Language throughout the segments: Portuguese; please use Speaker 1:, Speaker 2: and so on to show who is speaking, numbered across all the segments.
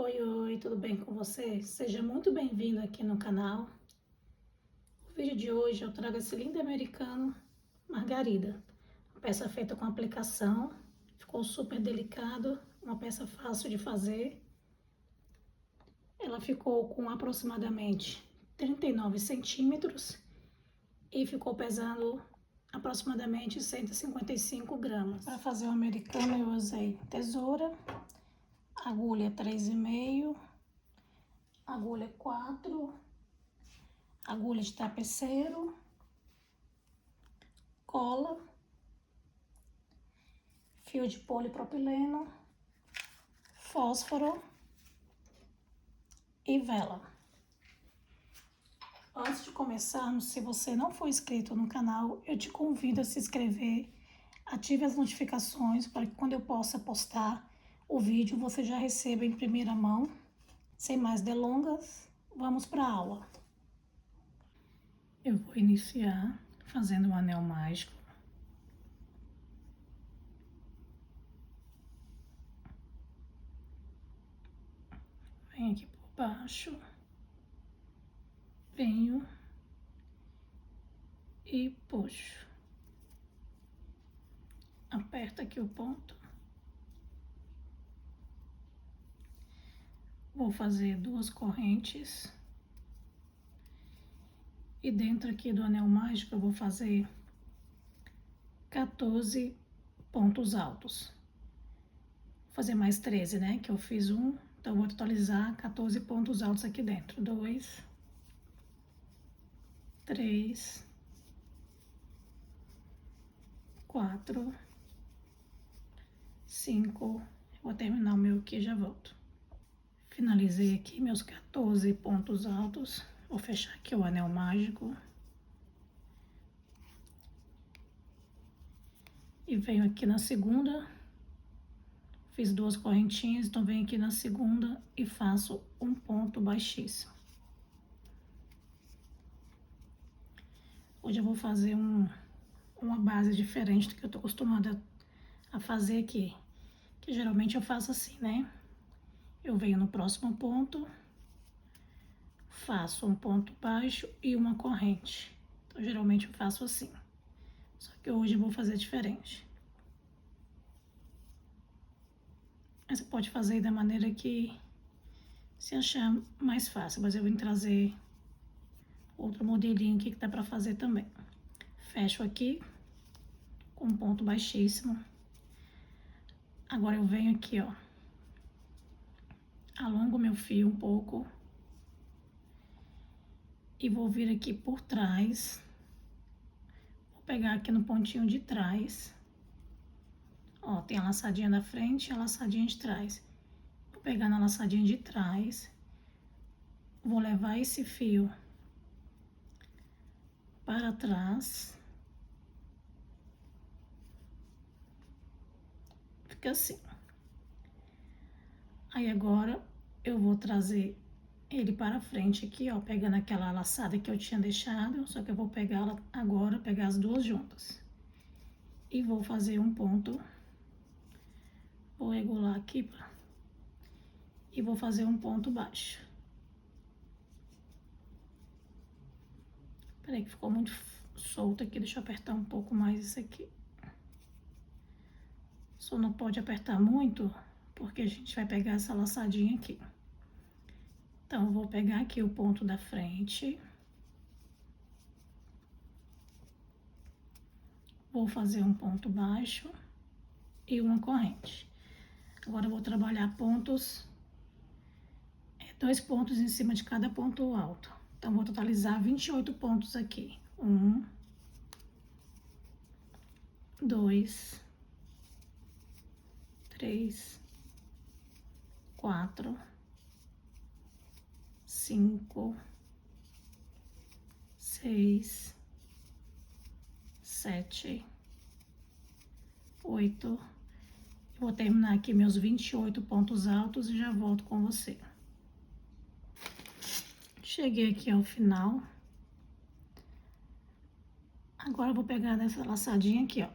Speaker 1: Oi, tudo bem com você? Seja muito bem-vindo aqui no canal. No vídeo de hoje eu trago esse lindo americano Margarida. Uma peça feita com aplicação, ficou super delicado, uma peça fácil de fazer. Ela ficou com aproximadamente 39 centímetros e ficou pesando aproximadamente 155 gramas. Para fazer o americano eu usei tesoura, agulha 3,5, agulha 4, agulha de tapeceiro, cola, fio de polipropileno, fósforo e vela. Antes de começarmos, se você não for inscrito no canal, eu te convido a se inscrever, ative as notificações para que quando eu possa postar o vídeo você já receba em primeira mão. Sem mais delongas, vamos para a aula. Eu vou iniciar fazendo um anel mágico. Venho aqui por baixo, venho e puxo. Aperta aqui o ponto. Vou fazer 2 correntes. E dentro aqui do anel mágico eu vou fazer 14 pontos altos. Vou fazer mais 13, né? Que eu fiz um, então eu vou totalizar 14 pontos altos aqui dentro. 2, 3, 4, 5. Vou terminar o meu aqui e já volto. Finalizei aqui meus 14 pontos altos. Vou fechar aqui o anel mágico. E venho aqui na segunda. Fiz 2 correntinhas, então venho aqui na segunda e faço um ponto baixíssimo. Hoje eu vou fazer uma base diferente do que eu tô acostumada a fazer aqui. Que geralmente eu faço assim, né? Eu venho no próximo ponto, faço um ponto baixo e uma corrente. Então, geralmente eu faço assim. Só que hoje eu vou fazer diferente. Mas você pode fazer da maneira que se achar mais fácil. Mas eu vou trazer outro modelinho aqui que dá pra fazer também. Fecho aqui com um ponto baixíssimo. Agora eu venho aqui, ó. Alongo meu fio um pouco. E vou vir aqui por trás. Vou pegar aqui no pontinho de trás. Ó, tem a laçadinha da frente e a laçadinha de trás. Vou pegar na laçadinha de trás. Vou levar esse fio para trás. Fica assim. Aí agora eu vou trazer ele para frente aqui, ó, pegando aquela laçada que eu tinha deixado, só que eu vou pegar ela agora, pegar as duas juntas. E vou fazer um ponto. Vou regular aqui, e vou fazer um ponto baixo. Peraí que ficou muito solto aqui, deixa eu apertar um pouco mais isso aqui. Só não pode apertar muito, porque a gente vai pegar essa laçadinha aqui. Então, eu vou pegar aqui o ponto da frente. Vou fazer um ponto baixo e uma corrente. Agora, eu vou trabalhar pontos, 2 pontos em cima de cada ponto alto. Então, vou totalizar 28 pontos aqui. 1, 2, 3, 4, 5, 6, 7, 8. Vou terminar aqui meus 28 pontos altos e já volto com você. Cheguei aqui ao final. Agora eu vou pegar nessa laçadinha aqui, ó.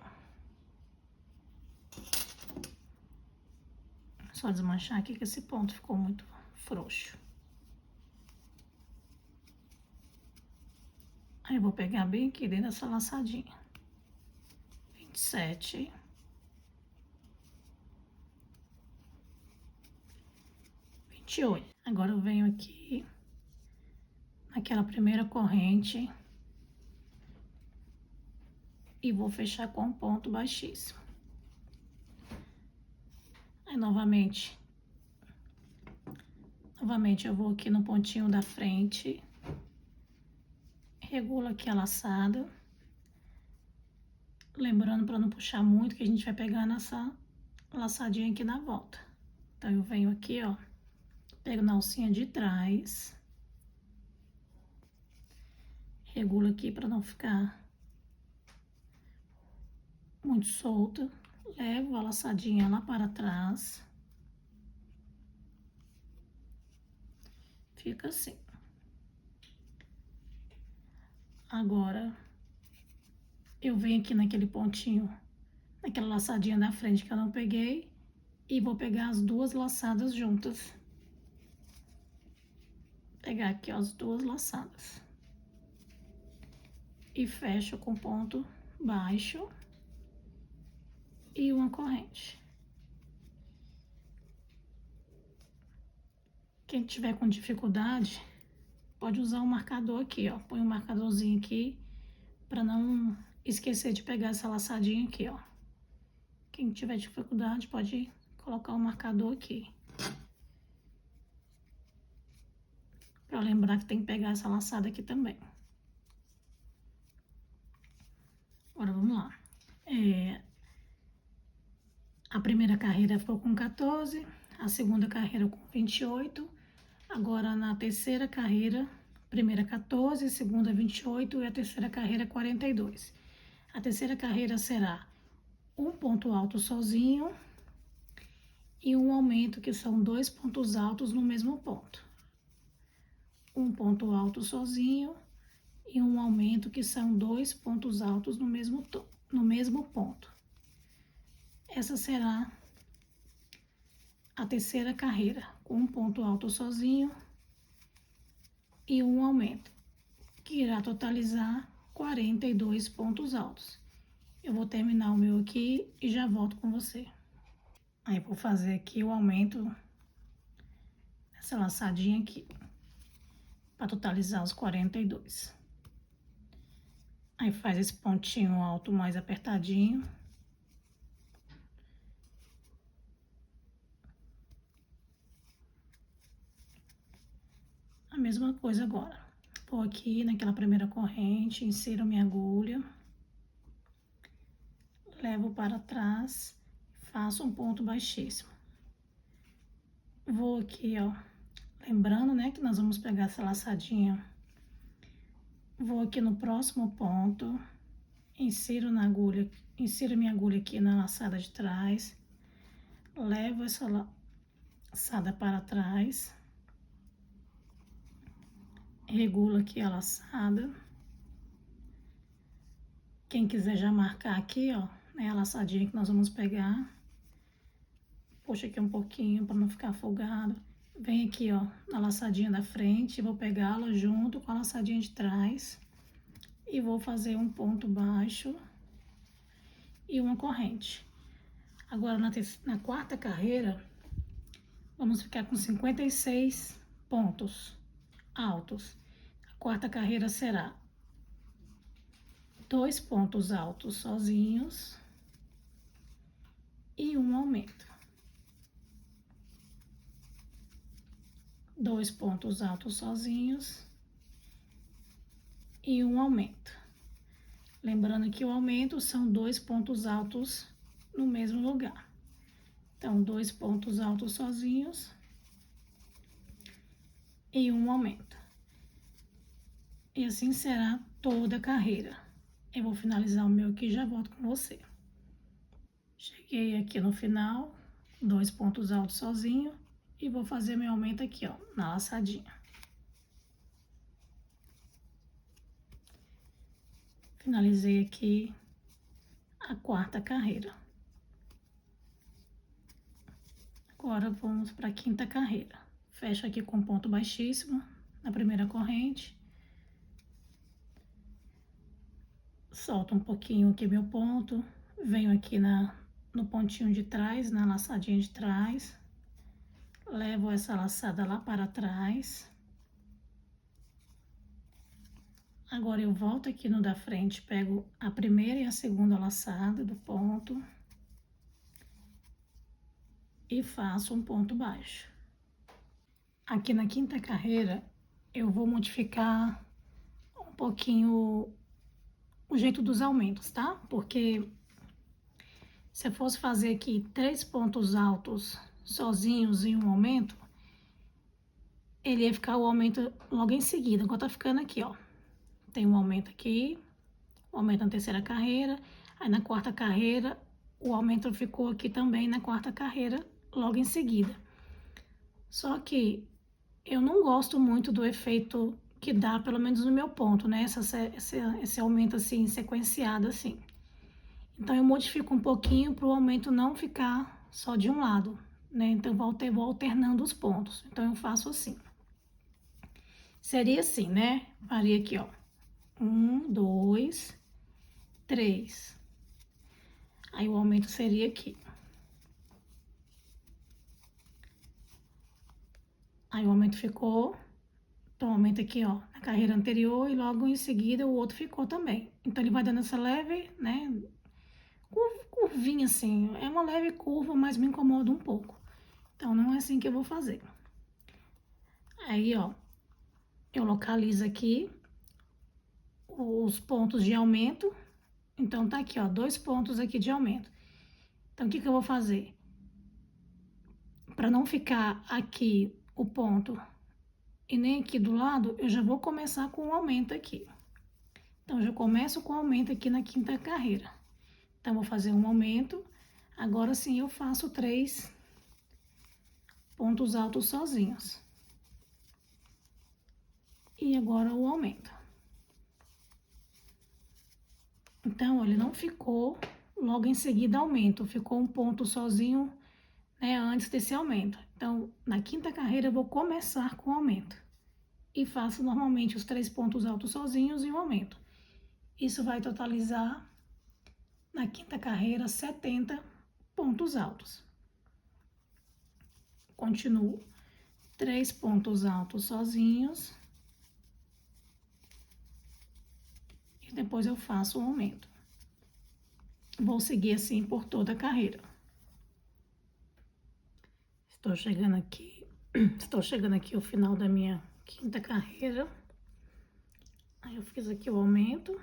Speaker 1: só desmanchar aqui que esse ponto ficou muito frouxo. Aí eu vou pegar bem aqui dentro dessa laçadinha. 27. 28. Agora eu venho aqui naquela primeira corrente e vou fechar com um ponto baixíssimo. Aí novamente eu vou aqui no pontinho da frente, regulo aqui a laçada, lembrando para não puxar muito, que a gente vai pegar nessa laçadinha aqui na volta. Então eu venho aqui, ó, pego na alcinha de trás, regulo aqui para não ficar muito solta, levo a laçadinha lá para trás, fica assim. Agora eu venho aqui naquele pontinho, naquela laçadinha da frente que eu não peguei, e vou pegar as duas laçadas juntas. Pegar aqui ó, as duas laçadas. E fecho com ponto baixo e uma corrente. Quem tiver com dificuldade, pode usar um marcador aqui, ó. Põe um marcadorzinho aqui para não esquecer de pegar essa laçadinha aqui, ó. Quem tiver dificuldade pode colocar um marcador aqui. Para lembrar que tem que pegar essa laçada aqui também. Agora vamos lá. A primeira carreira ficou com 14, a segunda carreira com 28. Agora na terceira carreira, primeira 14, segunda 28 e a terceira carreira 42. A terceira carreira será um ponto alto sozinho e um aumento, que são 2 pontos altos no mesmo ponto. Um ponto alto sozinho e um aumento, que são 2 pontos altos no mesmo ponto. Essa será a terceira carreira, com um ponto alto sozinho e um aumento, que irá totalizar 42 pontos altos. Eu vou terminar o meu aqui e já volto com você. Aí vou fazer aqui o aumento nessa laçadinha aqui, para totalizar os 42. Aí faz esse pontinho alto mais apertadinho. A mesma coisa agora. Vou aqui naquela primeira corrente, insiro minha agulha, levo para trás, faço um ponto baixíssimo. Vou aqui, ó, lembrando, né, que nós vamos pegar essa laçadinha. Vou aqui no próximo ponto, insiro minha agulha aqui na laçada de trás, levo essa laçada para trás, regulo aqui a laçada. Quem quiser já marcar aqui, ó, né, a laçadinha que nós vamos pegar, puxa aqui um pouquinho para não ficar folgado. Vem aqui, ó, na laçadinha da frente, vou pegá-la junto com a laçadinha de trás e vou fazer um ponto baixo e uma corrente. Agora, na quarta carreira, vamos ficar com 56 pontos altos. A quarta carreira será 2 pontos altos sozinhos e um aumento. 2 pontos altos sozinhos e um aumento. Lembrando que o aumento são 2 pontos altos no mesmo lugar. Então, 2 pontos altos sozinhos e um aumento. E assim será toda a carreira. Eu vou finalizar o meu aqui e já volto com você. Cheguei aqui no final, 2 pontos altos sozinho e vou fazer meu aumento aqui, ó, na laçadinha. Finalizei aqui a quarta carreira. Agora vamos para a quinta carreira. Fecho aqui com ponto baixíssimo na primeira corrente. Solto um pouquinho aqui meu ponto. Venho aqui no pontinho de trás, na laçadinha de trás. Levo essa laçada lá para trás. Agora eu volto aqui no da frente, pego a primeira e a segunda laçada do ponto. E faço um ponto baixo. Aqui na quinta carreira, eu vou modificar um pouquinho o jeito dos aumentos, tá? Porque se eu fosse fazer aqui 3 pontos altos sozinhos em um aumento, ele ia ficar o aumento logo em seguida, igual tá ficando aqui, ó. Tem um aumento aqui, o aumento na terceira carreira, aí na quarta carreira, o aumento ficou aqui também na quarta carreira, logo em seguida. Só que eu não gosto muito do efeito que dá, pelo menos no meu ponto, né? Esse aumento assim, sequenciado assim. Então, eu modifico um pouquinho para o aumento não ficar só de um lado, né? Então, vou alternando os pontos. Então, eu faço assim. Seria assim, né? Faria aqui, ó. 1, 2, 3. Aí, o aumento seria aqui. Aí, o aumento ficou... Então, o aumento aqui, ó, na carreira anterior e logo em seguida o outro ficou também. Então, ele vai dando essa leve, né? Curvinha assim, é uma leve curva, mas me incomoda um pouco. Então, não é assim que eu vou fazer. Aí, ó, eu localizo aqui os pontos de aumento. Então, tá aqui, ó, 2 pontos aqui de aumento. Então, o que que eu vou fazer? Para não ficar aqui o ponto e nem aqui do lado, eu já vou começar com o aumento aqui. Então, eu já começo com o aumento aqui na quinta carreira. Então, vou fazer um aumento. Agora sim, eu faço 3 pontos altos sozinhos. E agora o aumento. Então, ele não ficou logo em seguida aumento, ficou um ponto sozinho, né, antes desse aumento. Então, na quinta carreira eu vou começar com o aumento. E faço normalmente os 3 pontos altos sozinhos e o aumento. Isso vai totalizar, na quinta carreira, 70 pontos altos. Continuo 3 pontos altos sozinhos. E depois eu faço o aumento. Vou seguir assim por toda a carreira. Estou chegando aqui ao final da minha quinta carreira. Aí eu fiz aqui o aumento.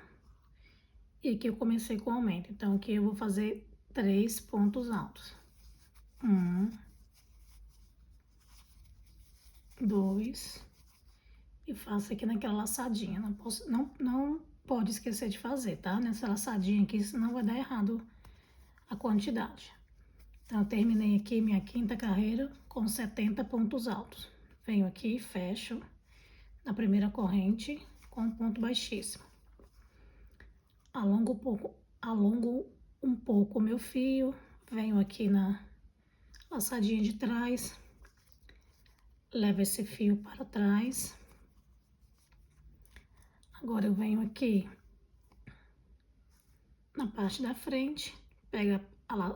Speaker 1: E aqui eu comecei com o aumento. Então, aqui eu vou fazer 3 pontos altos. 1, 2. E faço aqui naquela laçadinha. Não pode esquecer de fazer, tá? Nessa laçadinha aqui, senão vai dar errado a quantidade. Então, eu terminei aqui minha quinta carreira com 70 pontos altos. Venho aqui e fecho na primeira corrente com um ponto baixíssimo. Alongo um pouco o meu fio, venho aqui na laçadinha de trás, levo esse fio para trás. Agora eu venho aqui na parte da frente, pego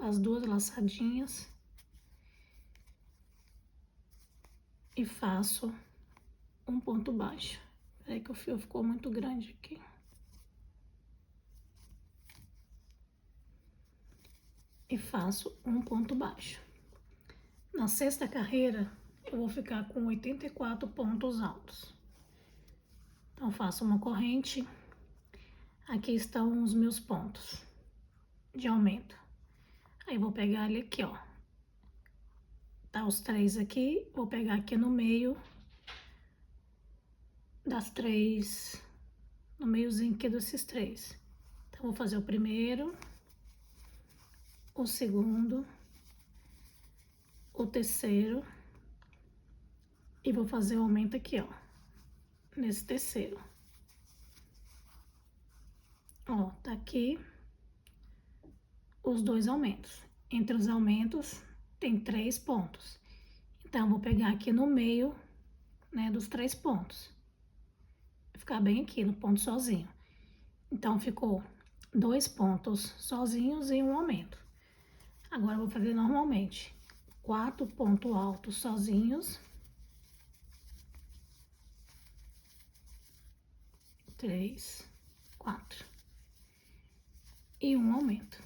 Speaker 1: as 2 laçadinhas e faço um ponto baixo. Peraí que o fio ficou muito grande aqui. E faço um ponto baixo. Na sexta carreira, eu vou ficar com 84 pontos altos. Então, faço uma corrente. Aqui estão os meus pontos de aumento. Aí, vou pegar ele aqui, ó. Tá os 3 aqui, vou pegar aqui no meio das 3, no meiozinho aqui desses 3. Então, vou fazer o primeiro, o segundo, o terceiro e vou fazer o aumento aqui, ó, nesse terceiro. Ó, tá aqui os 2 aumentos. Entre os aumentos tem 3 pontos. Então, eu vou pegar aqui no meio, né, dos 3 pontos. Vai ficar bem aqui no ponto sozinho. Então, ficou 2 pontos sozinhos e um aumento. Agora, eu vou fazer normalmente 4 pontos altos sozinhos. 3, 4. E um aumento.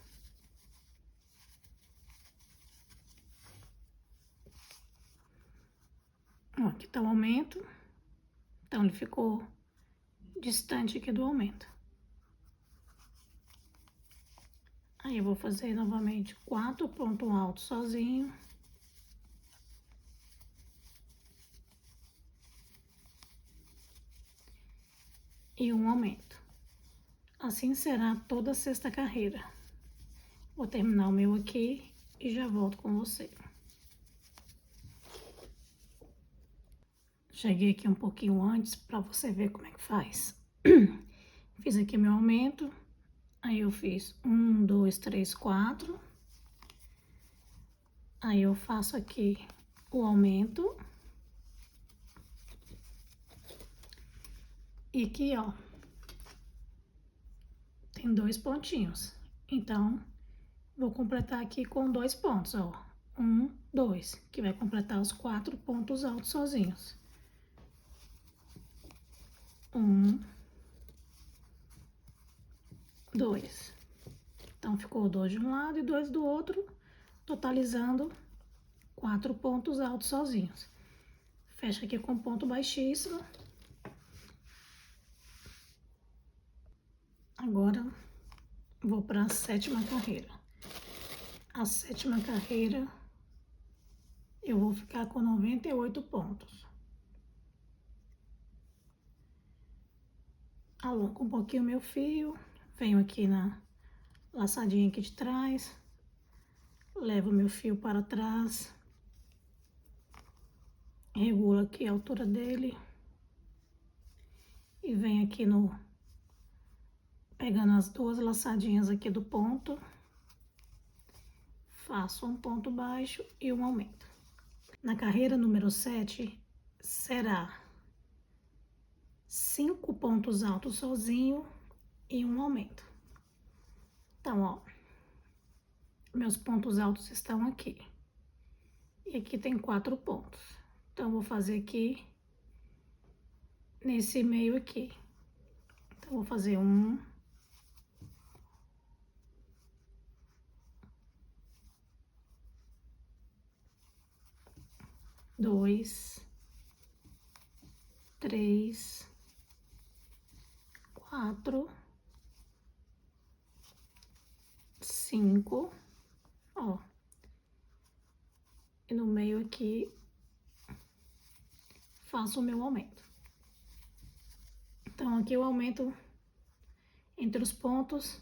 Speaker 1: Ó, aqui tá o aumento. Então, ele ficou distante aqui do aumento. Aí, eu vou fazer novamente 4 pontos altos sozinho. E um aumento. Assim será toda a sexta carreira. Vou terminar o meu aqui e já volto com você. Cheguei aqui um pouquinho antes para você ver como é que faz. Fiz aqui meu aumento. Aí eu fiz 1, 2, 3, 4. Aí eu faço aqui o aumento. E aqui, ó, tem 2 pontinhos. Então, vou completar aqui com 2 pontos, ó. 1, 2, que vai completar os 4 pontos altos sozinhos. 1, 2. Então, ficou 2 de um lado e 2 do outro, totalizando 4 pontos altos sozinhos. Fecha aqui com ponto baixíssimo. Agora, vou para a 7ª carreira. A 7ª carreira, eu vou ficar com 98 pontos. Alongo um pouquinho meu fio, venho aqui na laçadinha aqui de trás, levo meu fio para trás, regulo aqui a altura dele e venho aqui pegando as 2 laçadinhas aqui do ponto, faço um ponto baixo e um aumento. Na carreira número 7, será 5 pontos altos sozinho e um aumento. Então, ó, meus pontos altos estão aqui. E aqui tem 4 pontos. Então, eu vou fazer aqui, nesse meio aqui. Então, vou fazer 1, 2, 3, 4, 5, ó. E no meio aqui, faço o meu aumento. Então, aqui eu aumento entre os pontos,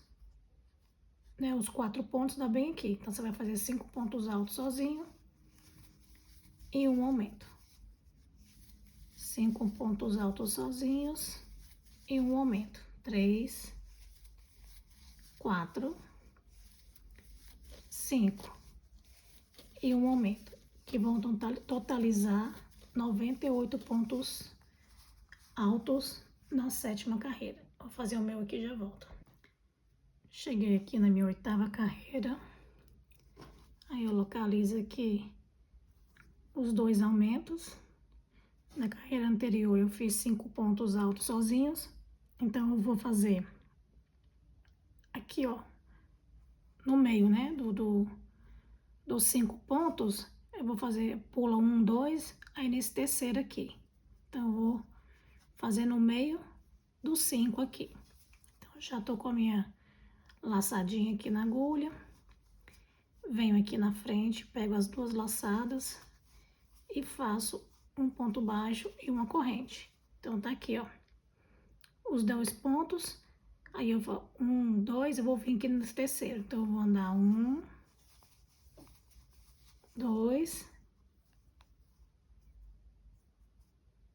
Speaker 1: né? Os 4 pontos dá bem aqui. Então, você vai fazer 5 pontos altos sozinho e um aumento. 5 pontos altos sozinhos e um aumento. 3, 4, 5 e um aumento, que vão totalizar 98 pontos altos na 7ª carreira. Vou fazer o meu aqui e já volto. Cheguei aqui na minha 8ª carreira. Aí eu localizo aqui os 2 aumentos. Na carreira anterior eu fiz 5 pontos altos sozinhos. Então eu vou fazer aqui, ó, no meio, né, dos 5 pontos, eu vou fazer, pula 1, 2, aí nesse terceiro aqui. Então, eu vou fazer no meio dos 5 aqui. Então, já tô com a minha laçadinha aqui na agulha. Venho aqui na frente, pego as 2 laçadas e faço um ponto baixo e uma corrente. Então, tá aqui, ó, os 2 pontos. Aí, eu vou 1, 2, eu vou vir aqui nesse terceiro. Então, eu vou andar 1, 2,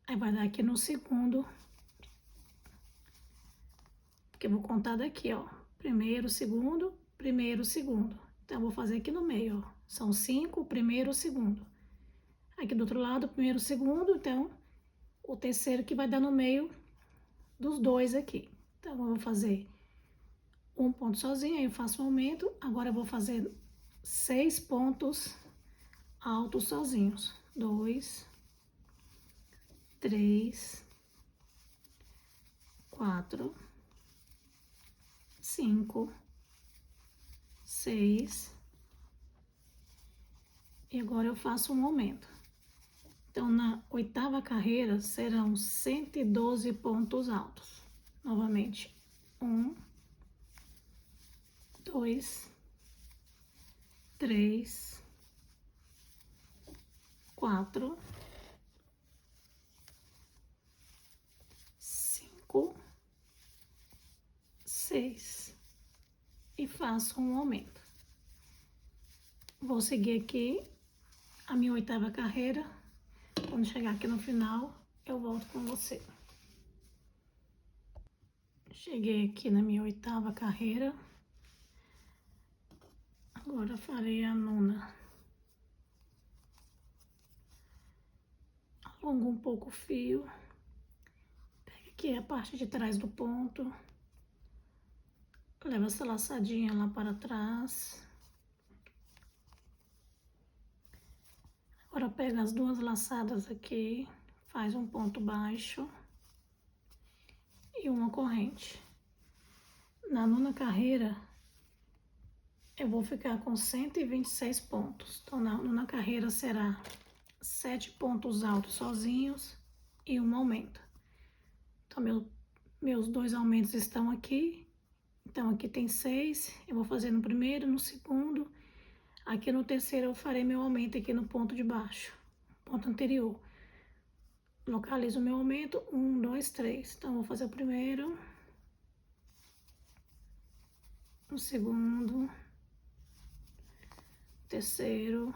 Speaker 1: aí vai dar aqui no segundo, porque eu vou contar daqui, ó, primeiro, segundo. Então, eu vou fazer aqui no meio, ó, São 5, o primeiro, o segundo. Aqui do outro lado, o primeiro, o segundo, então, o terceiro que vai dar no meio dos dois aqui. Então, eu vou fazer um ponto sozinho, aí eu faço um aumento. Agora, eu vou fazer 6 pontos altos sozinhos. 2, 3, 4, 5, 6. E agora eu faço um aumento. Então, na 8ª carreira, serão 112 pontos altos. Novamente, 1, 2, 3, 4, 5, 6. E faço um aumento. Vou seguir aqui a minha 8ª carreira. Quando chegar aqui no final, eu volto com você. Cheguei aqui na minha 8ª carreira. Agora farei a 9ª. Alongo um pouco o fio. Pega aqui a parte de trás do ponto. Leva essa laçadinha lá para trás. Agora pega as 2 laçadas aqui, faz um ponto baixo e uma corrente. Na 9ª carreira, eu vou ficar com 126 pontos. Então, na 9ª carreira será 7 pontos altos sozinhos e um aumento. Então, meus 2 aumentos estão aqui. Então, aqui tem 6, eu vou fazer no primeiro, no segundo. Aqui no terceiro eu farei meu aumento aqui no ponto de baixo, ponto anterior. Localizo o meu aumento, 1, 2, 3. Então, vou fazer o primeiro, o segundo, terceiro,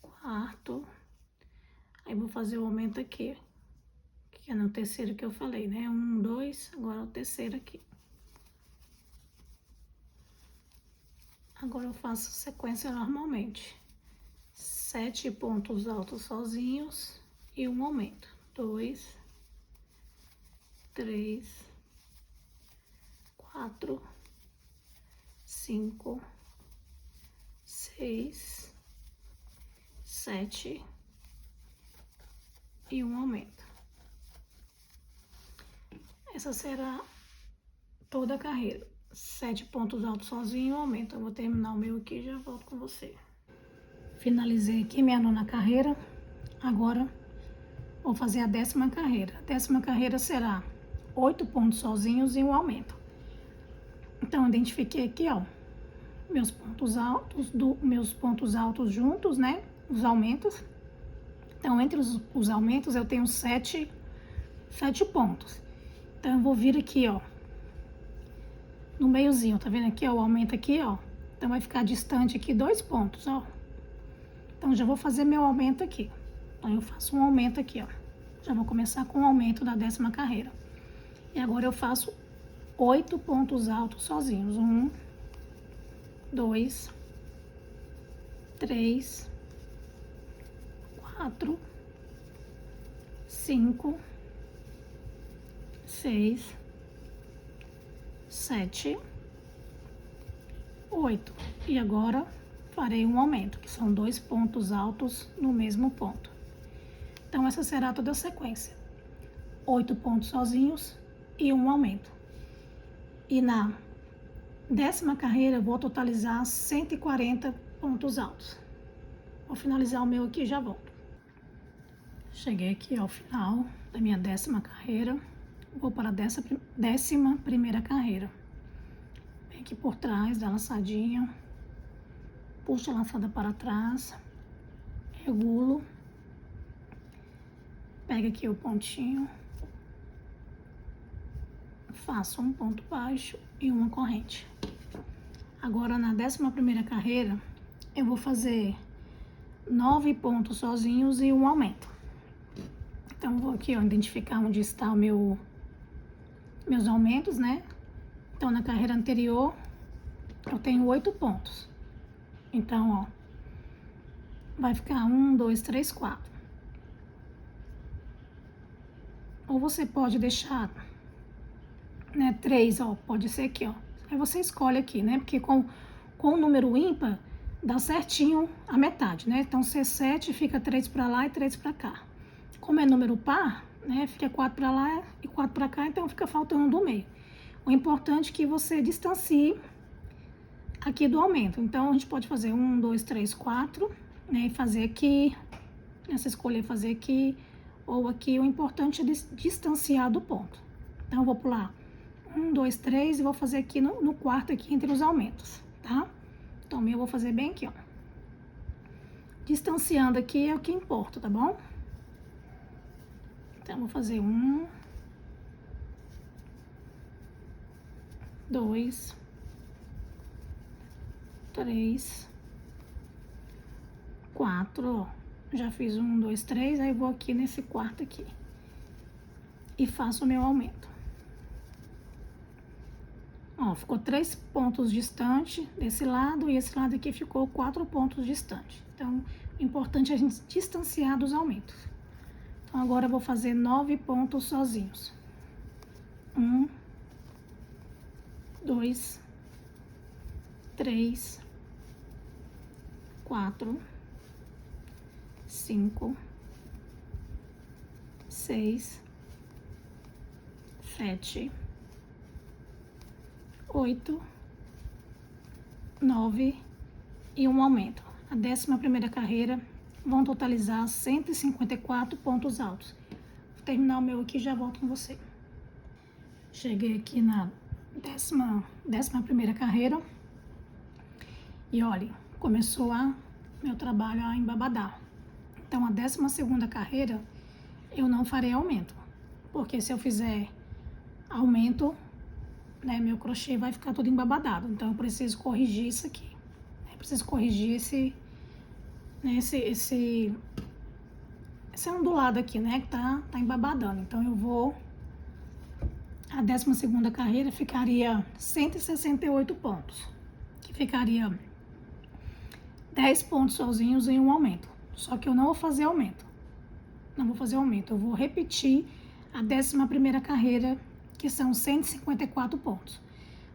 Speaker 1: quarto. Aí, vou fazer o aumento aqui, que é no terceiro que eu falei, né? 1, 2, agora o terceiro aqui. Agora eu faço sequência normalmente. 7 pontos altos sozinhos e um aumento. 2, 3, 4, 5, 6, 7 e um aumento. Essa será toda a carreira. 7 pontos altos sozinho, aumento. Eu vou terminar o meu aqui e já volto com você. Finalizei aqui minha 9ª carreira. Agora, vou fazer a 10ª carreira. A 10ª carreira será 8 pontos sozinhos e um aumento. Então, identifiquei aqui, ó, meus pontos altos juntos, né? Os aumentos. Então, entre os aumentos, eu tenho 7 pontos. Então, eu vou vir aqui, ó, no meiozinho, tá vendo aqui, ó, o aumento aqui, ó. Então, vai ficar distante aqui 2 pontos, ó. Então, já vou fazer meu aumento aqui. Então, eu faço um aumento aqui, ó. Já vou começar com o aumento da 10ª carreira. E agora eu faço 8 pontos altos sozinhos. 1, 2, 3, 4, 5, 6, 7, 8. E agora farei um aumento, que são 2 pontos altos no mesmo ponto. Então, essa será toda a sequência. 8 pontos sozinhos e um aumento. E na 10ª carreira, eu vou totalizar 140 pontos altos. Vou finalizar o meu aqui e já volto. Cheguei aqui ao final da minha 10ª carreira. Vou para a 11ª carreira. Vem aqui por trás da laçadinha. Puxo a laçada para trás. Regulo. Pega aqui o pontinho. Faço um ponto baixo e uma corrente. Agora, na 11ª carreira, eu vou fazer 9 pontos sozinhos e um aumento. Então, vou aqui, ó, identificar onde está o meus aumentos, né? Então, na carreira anterior, eu tenho 8 pontos. Então, ó, vai ficar 1, 2, 3, 4. Ou você pode deixar, né, 3, ó, pode ser aqui, ó. Aí você escolhe aqui, né, porque com o número ímpar, dá certinho a metade, né? Então, C7 fica 3 para lá e 3 para cá. Como é número par, né, fica 4 para lá e 4 para cá, então fica faltando do meio. O importante é que você distancie aqui do aumento. Então, a gente pode fazer 1, 2, 3, 4, né, e fazer aqui, essa escolher fazer aqui ou aqui. O importante é distanciar do ponto. Então, eu vou pular 1, 2, 3 e vou fazer aqui no quarto aqui entre os aumentos, tá? Então, eu vou fazer bem aqui, ó. Distanciando aqui é o que importa, tá bom? Então, eu vou fazer 1, 2, 3, 4, ó. Já fiz 1, 2, 3, aí vou aqui nesse quarto aqui. E faço o meu aumento. Ó, ficou 3 pontos distante desse lado e esse lado aqui ficou 4 pontos distante. Então, o importante é a gente distanciar dos aumentos. Então, agora eu vou fazer 9 pontos sozinhos. 1, 2, 3, 4, 5, 6, 7, 8, 9 e um aumento. A 11ª carreira vão totalizar 154 pontos altos. Vou terminar o meu aqui e já volto com você. Cheguei aqui na 11ª carreira e olha, começou meu trabalho a embabadar. Então, a 12ª carreira eu não farei aumento, porque se eu fizer aumento, né, meu crochê vai ficar todo embabadado. Então, eu preciso corrigir isso aqui. Eu preciso corrigir esse ondulado aqui, né, que tá embabadando. Então, eu vou... A 12ª carreira ficaria 168 pontos, que ficaria 10 pontos sozinhos em um aumento. Só que eu não vou fazer aumento. Não vou fazer aumento. Eu vou repetir a 11ª carreira, que são 154 pontos.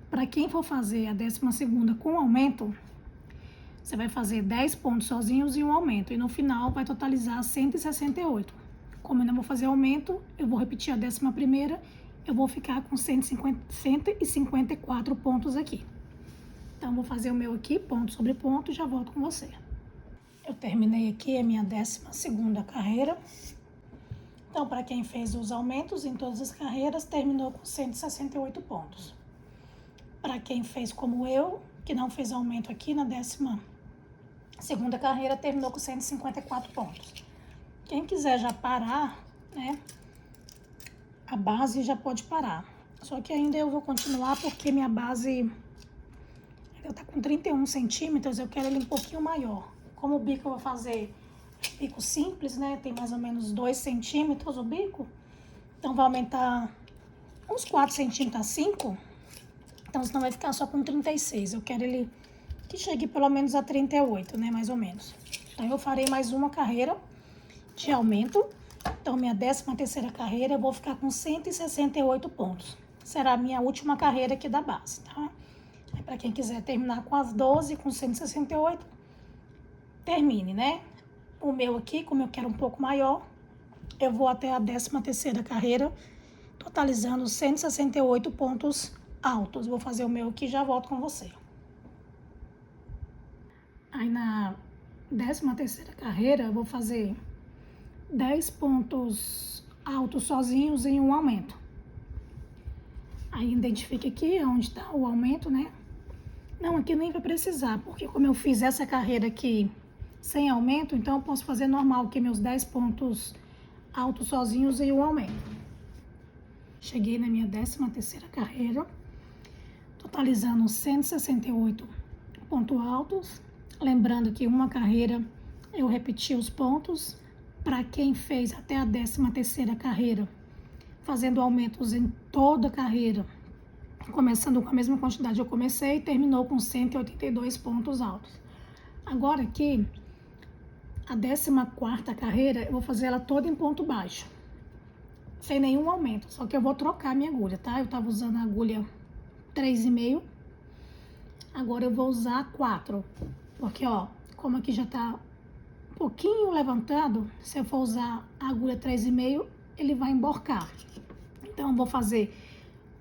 Speaker 1: Para quem for fazer a 12ª com aumento, você vai fazer 10 pontos sozinhos e um aumento. E no final vai totalizar 168. Como eu não vou fazer aumento, eu vou repetir a 11ª, eu vou ficar com 154 pontos aqui. Então, vou fazer o meu aqui, ponto sobre ponto, e já volto com você. Eu terminei aqui a minha 12ª carreira. Então, para quem fez os aumentos em todas as carreiras, terminou com 168 pontos. Para quem fez como eu, que não fez aumento aqui na 12ª carreira, terminou com 154 pontos. Quem quiser já parar, né, a base já pode parar. Só que ainda eu vou continuar porque minha base ainda tá com 31 centímetros, eu quero ele um pouquinho maior. Como o bico eu vou fazer bico simples, né? Tem mais ou menos 2 centímetros o bico. Então, vai aumentar uns 4 centímetros a 5. Então, senão vai ficar só com 36. Eu quero ele que chegue pelo menos a 38, né? Mais ou menos. Então, eu farei mais uma carreira de aumento. Então, minha 13ª carreira, eu vou ficar com 168 pontos. Será a minha última carreira aqui da base, tá? Para quem quiser terminar com as 12, com 168, termine, né? O meu aqui, como eu quero um pouco maior, eu vou até a 13ª carreira, totalizando 168 pontos altos. Vou fazer o meu aqui e já volto com você. Aí, na 13ª carreira, eu vou fazer 10 pontos altos sozinhos em um aumento. Aí, identifique aqui onde está o aumento, né? Não, aqui nem vai precisar, porque como eu fiz essa carreira aqui sem aumento, então eu posso fazer normal aqui meus 10 pontos altos sozinhos em um aumento. Cheguei na minha 13ª carreira, totalizando 168 pontos altos. Lembrando que uma carreira eu repeti os pontos. Para quem fez até a 13ª carreira, fazendo aumentos em toda a carreira, começando com a mesma quantidade eu comecei, terminou com 182 pontos altos. Agora aqui, a 14ª carreira, eu vou fazer ela toda em ponto baixo, sem nenhum aumento, só que eu vou trocar a minha agulha, tá? Eu tava usando a agulha 3,5, agora eu vou usar 4, porque ó, como aqui já tá um pouquinho levantado, se eu for usar a agulha 3,5, ele vai emborcar. Então eu vou fazer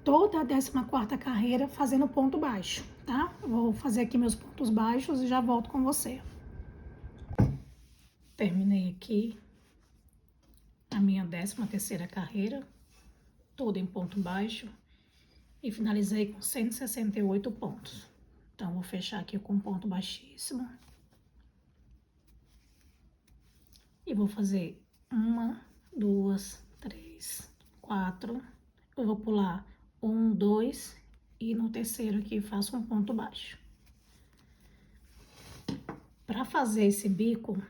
Speaker 1: toda a 14ª carreira fazendo ponto baixo, tá? Eu vou fazer aqui meus pontos baixos e já volto com você. Terminei aqui a minha 13ª carreira, toda em ponto baixo, e finalizei com 168 pontos. Então, vou fechar aqui com ponto baixíssimo. E vou fazer 1, 2, 3, 4. Eu vou pular 1, 2, e no terceiro aqui faço um ponto baixo. Para fazer esse bico,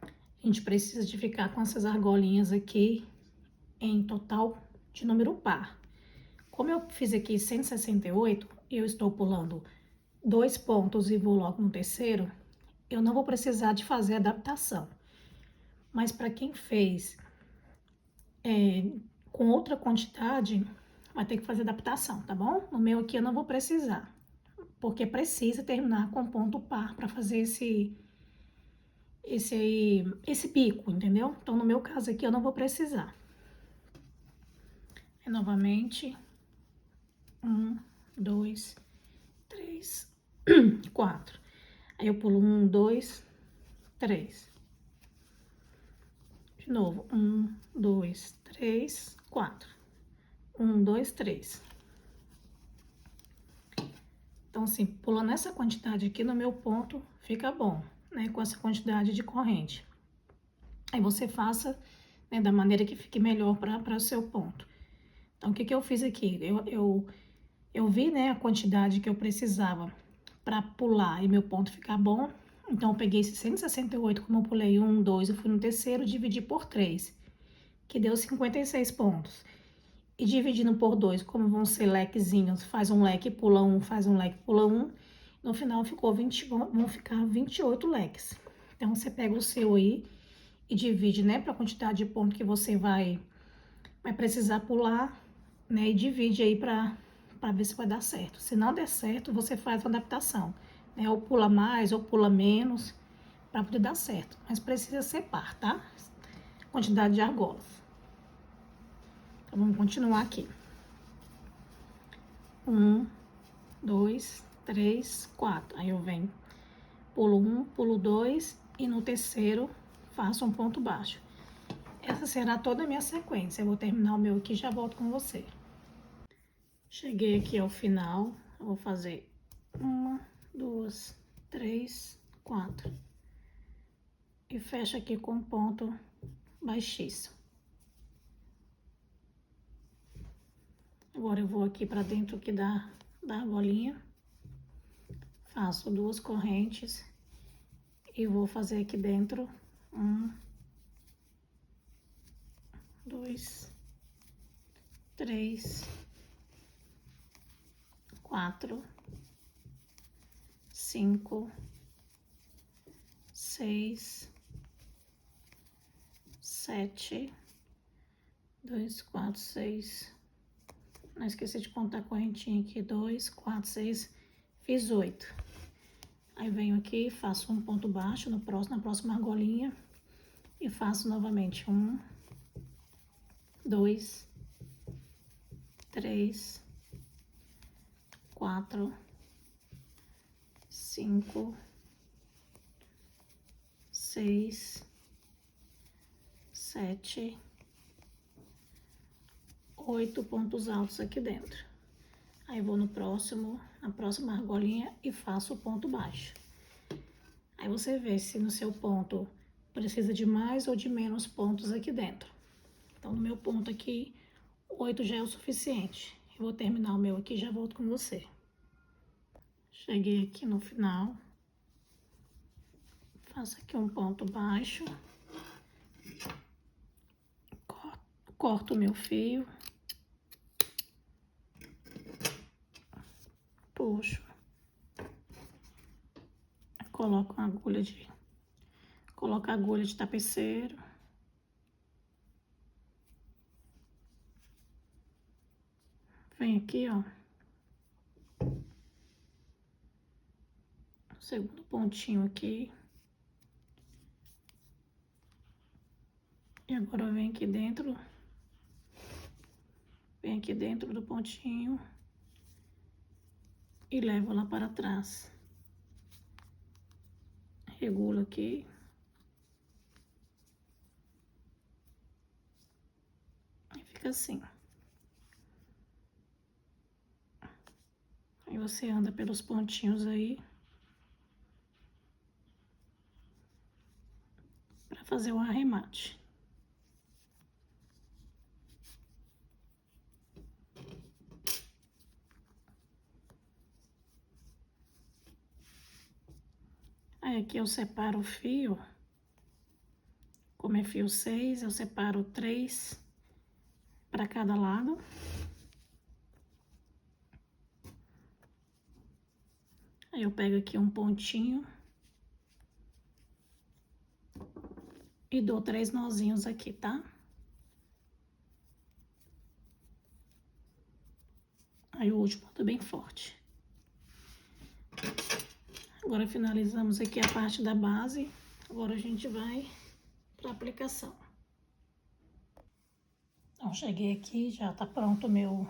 Speaker 1: a gente precisa de ficar com essas argolinhas aqui em total de número par. Como eu fiz aqui 168 e eu estou pulando 2 pontos e vou logo no terceiro, eu não vou precisar de fazer adaptação. Mas para quem fez com outra quantidade, vai ter que fazer adaptação, tá bom? No meu aqui eu não vou precisar, porque precisa terminar com ponto par para fazer esse bico, entendeu? Então, no meu caso aqui, eu não vou precisar. E, novamente, 1, 2, 3, 4. Aí, eu pulo 1, 2, 3. De novo, 1, 2, 3, 4. 1, 2, 3. Então, assim, pulando essa quantidade aqui no meu ponto, fica bom, né? Com essa quantidade de corrente. Aí, você faça, né, da maneira que fique melhor para o seu ponto. Então, o que eu fiz aqui? Eu vi, né, a quantidade que eu precisava para pular e meu ponto ficar bom. Então, eu peguei esse 168, como eu pulei 1, 2, eu fui no terceiro, dividi por 3, que deu 56 pontos. E dividindo por 2, como vão ser lequezinhos, faz um leque, pula 1, faz um leque, pula 1. No final, vão ficar 28 leques. Então, você pega o seu aí e divide, né, para a quantidade de ponto que você vai precisar pular, né, e divide aí para ver se vai dar certo. Se não der certo, você faz uma adaptação, né, ou pula mais ou pula menos, para poder dar certo. Mas precisa ser par, tá? Quantidade de argolas. Então, vamos continuar aqui. 1, 2, 3, 4. Aí eu venho, pulo 1, pulo 2 e no terceiro faço um ponto baixo. Essa será toda a minha sequência. Eu vou terminar o meu aqui e já volto com você. Cheguei aqui ao final, eu vou fazer 1, 2, 3, 4. E fecho aqui com um ponto baixíssimo. Agora eu vou aqui para dentro aqui da argolinha. Faço 2 correntes e vou fazer aqui dentro 1, 2, 3, 4, 5, 6, 7, 2, 4, 6. Não esqueci de contar a correntinha aqui. 2, 4, 6. Fiz 8. Aí venho aqui, faço um ponto baixo na próxima argolinha. E faço novamente 1, 2, 3, 4, 5, 6, 7, 8 pontos altos aqui dentro. Aí vou na próxima argolinha e faço o ponto baixo. Aí você vê se no seu ponto precisa de mais ou de menos pontos aqui dentro. Então, no meu ponto aqui, 8 já é o suficiente. Eu vou terminar o meu aqui e já volto com você. Cheguei aqui no final. Faço aqui um ponto baixo. Corto o meu fio. Puxo. coloco a agulha de tapeceiro. Vem aqui, ó. Segundo pontinho aqui. E agora eu venho aqui dentro. Vem aqui dentro do pontinho. E levo lá para trás. Regulo aqui. E fica assim. Aí você anda pelos pontinhos aí. Para fazer o arremate. Aí aqui eu separo o fio. Como é fio 6, eu separo 3 para cada lado. Aí eu pego aqui um pontinho. E dou 3 nozinhos aqui, tá? Aí o último tá bem forte. Agora finalizamos aqui a parte da base. Agora a gente vai para aplicação. Então, cheguei aqui, já tá pronto o meu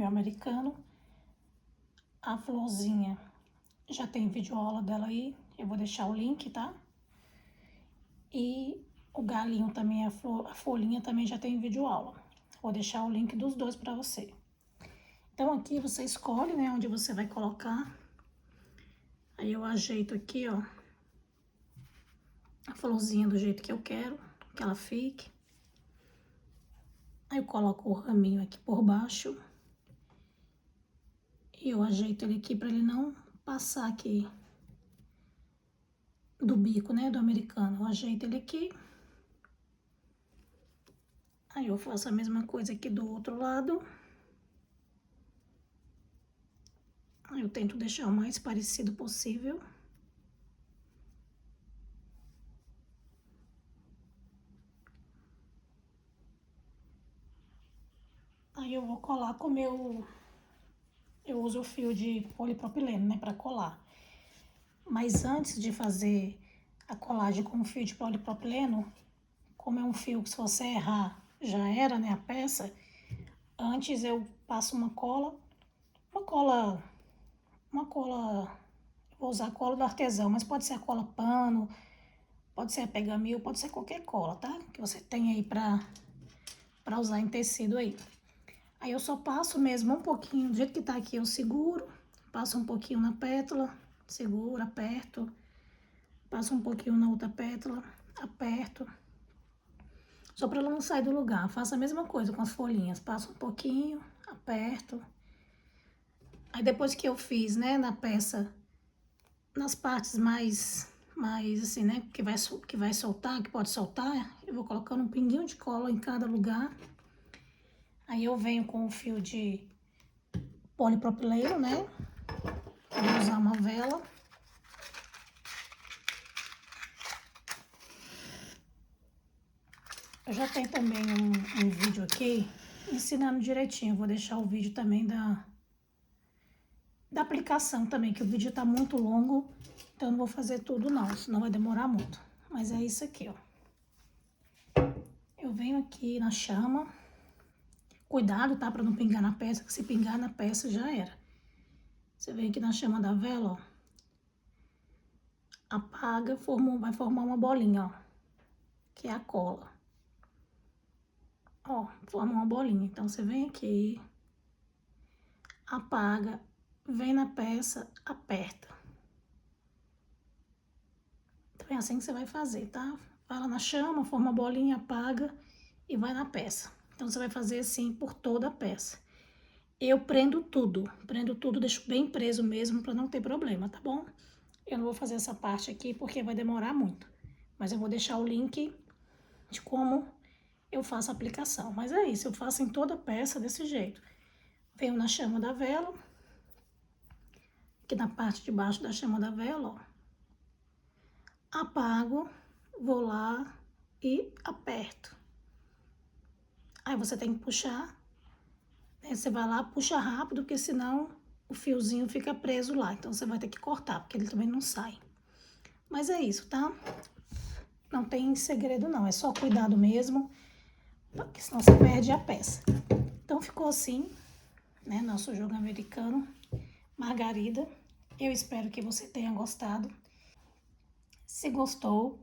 Speaker 1: americano. A florzinha já tem videoaula dela aí, eu vou deixar o link, tá? E o galinho também, a folhinha também já tem videoaula. Vou deixar o link dos dois para você. Então aqui você escolhe, né, onde você vai colocar. Aí eu ajeito aqui, ó, a florzinha do jeito que eu quero que ela fique. Aí eu coloco o raminho aqui por baixo. E eu ajeito ele aqui para ele não passar aqui do bico, né, do americano. Eu ajeito ele aqui. Aí eu faço a mesma coisa aqui do outro lado. Aí eu tento deixar o mais parecido possível. Aí eu vou colar com o meu... Eu uso o fio de polipropileno, né, para colar. Mas antes de fazer a colagem com o fio de polipropileno, como é um fio que se você errar já era, né, a peça, antes eu passo uma cola, vou usar a cola do artesão, mas pode ser a cola pano, pode ser a pegamil, pode ser qualquer cola, tá? Que você tem aí pra usar em tecido aí. Aí eu só passo mesmo um pouquinho, do jeito que tá aqui eu seguro, passo um pouquinho na pétala, seguro, aperto, passo um pouquinho na outra pétala, aperto. Só para ela não sair do lugar. Faço a mesma coisa com as folhinhas. Passo um pouquinho, aperto. Aí depois que eu fiz, né, na peça, nas partes mais assim, né, que vai soltar, que pode soltar, eu vou colocando um pinguinho de cola em cada lugar. Aí eu venho com o fio de polipropileno, né? Vou usar uma vela. Eu já tenho também um vídeo aqui ensinando direitinho. Eu vou deixar o vídeo também da aplicação também, que o vídeo tá muito longo, então eu não vou fazer tudo não, senão vai demorar muito. Mas é isso aqui, ó. Eu venho aqui na chama. Cuidado, tá? Pra não pingar na peça, que se pingar na peça já era. Você vem aqui na chama da vela, ó. Apaga, vai formar uma bolinha, ó. Que é a cola. Ó, forma uma bolinha. Então, você vem aqui, apaga, vem na peça, aperta. Então, é assim que você vai fazer, tá? Vai lá na chama, forma a bolinha, apaga e vai na peça. Então, você vai fazer assim por toda a peça. Eu prendo tudo, deixo bem preso mesmo pra não ter problema, tá bom? Eu não vou fazer essa parte aqui porque vai demorar muito. Mas eu vou deixar o link de como eu faço a aplicação. Mas é isso, eu faço em toda a peça desse jeito. Venho na chama da vela. Aqui na parte de baixo da chama da vela, ó. apago, vou lá e aperto. Aí você tem que puxar, né? Você vai lá, puxa rápido, porque senão o fiozinho fica preso lá. Então você vai ter que cortar, porque ele também não sai. Mas é isso, tá? Não tem segredo não, é só cuidado mesmo, porque senão você perde a peça. Então ficou assim, né? Nosso jogo americano, Margarida. Eu espero que você tenha gostado. Se gostou,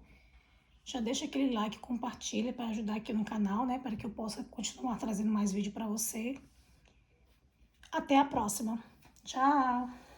Speaker 1: já deixa aquele like, compartilha para ajudar aqui no canal, né? Para que eu possa continuar trazendo mais vídeo para você. Até a próxima. Tchau!